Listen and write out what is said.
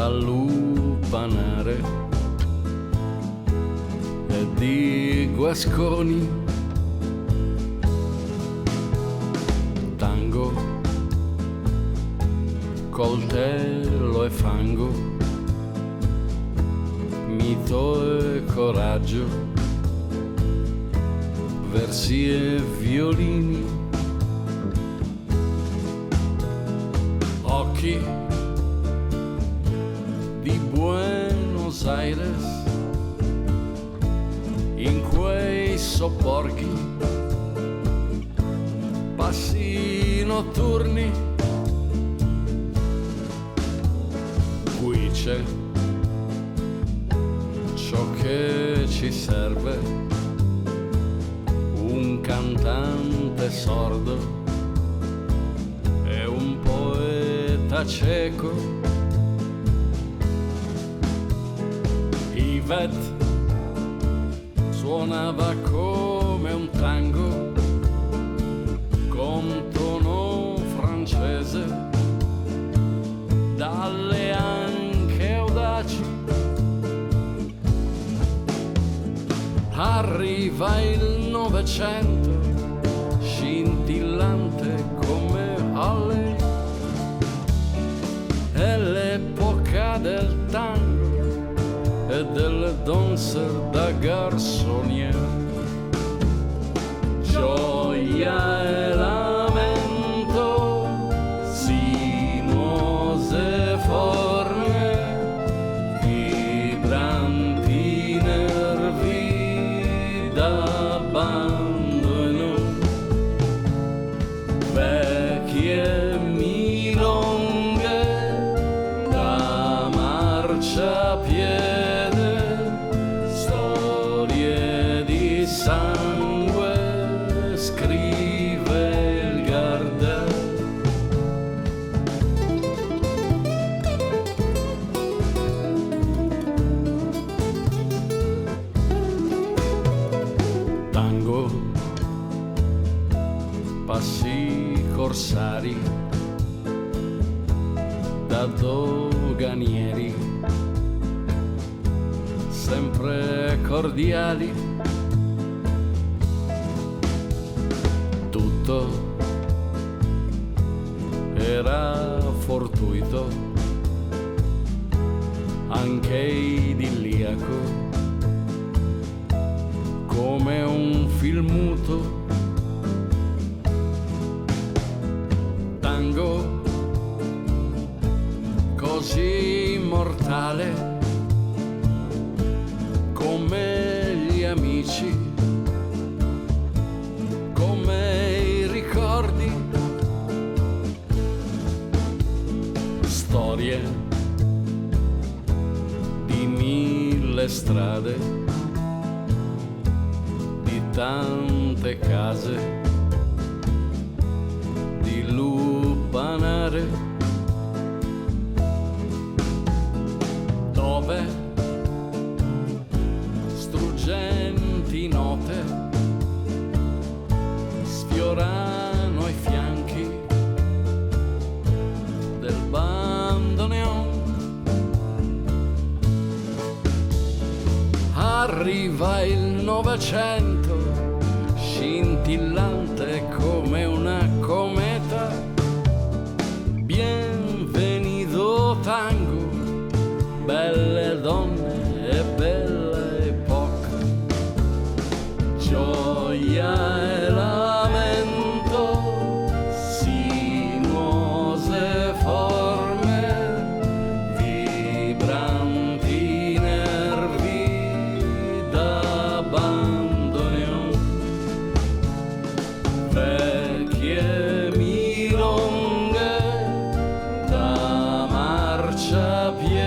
da lupanare e di guasconi, tango, coltello e fango, mito e coraggio, versi e violini, occhi di Buenos Aires in quei sobborghi, passi notturni, qui c'è ciò che ci serve, un cantante sordo e un poeta cieco. Yvette suonava come un tango con tono francese, dalle anche audaci. Arriva il Novecento, scintillante come Halley, è l'epoca del tango e delle danze da garçonniere, gioia e lamento, sinuose forme, vibranti nervi d'abbandono, vecchie milonghe da marciapiede, storie di sangue, scrive il Gardel. Tango, passi corsari da doganieri, sempre cordiali, tutto era fortuito, anche idilliaco, come un film muto. Tango così immortale come gli amici, come i ricordi, storie di mille strade, di tante case, di lupanare, dove struggenti note sfiorano i fianchi del bandoneon. Arriva il Novecento, scintillante come una cometa, bienvenido tango, belle donne e bella epoca, gioia e lamento, sinuose forme, vibranti nervi d'abbandoneon, vecchie milonghe da marciapiede,